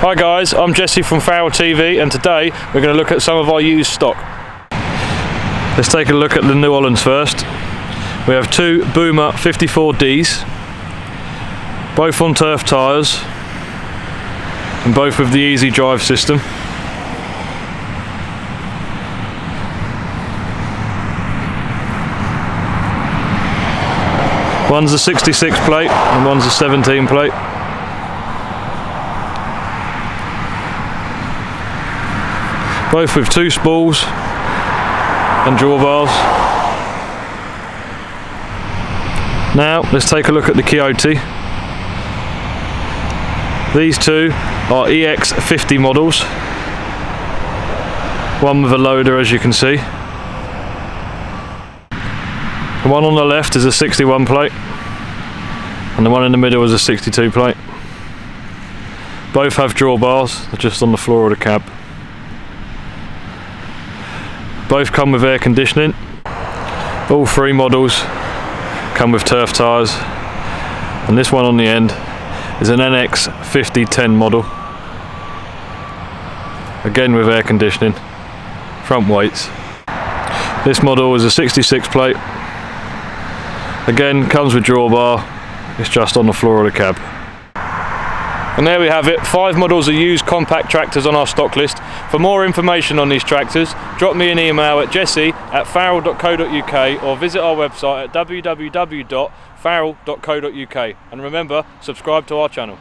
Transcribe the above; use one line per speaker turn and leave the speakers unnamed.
Hi guys, I'm Jesse from Farol Ltd and today we're going to look at some of our used stock. Let's take a look at the New Hollands first. We have two Boomer 54Ds, both on turf tyres and both with the easy drive system. One's a 66 plate and one's a 17 plate. Both with two spools and drawbars. Now let's take a look at the Kioti. These two are EX50 models. One with a loader, as you can see. The one on the left is a 61 plate and the one in the middle is a 62 plate. Both have drawbars, they're just on the floor of the cab. Both come with air conditioning. All three models come with turf tyres, and this one on the end is an NX5010 model, again with air conditioning, front weights. This model is a 66 plate, again comes with drawbar, it's just on the floor of the cab. And there we have it, 5 models of used compact tractors on our stock list. For more information on these tractors, drop me an email at jesse@farol.co.uk or visit our website at www.farol.co.uk. And remember, subscribe to our channel.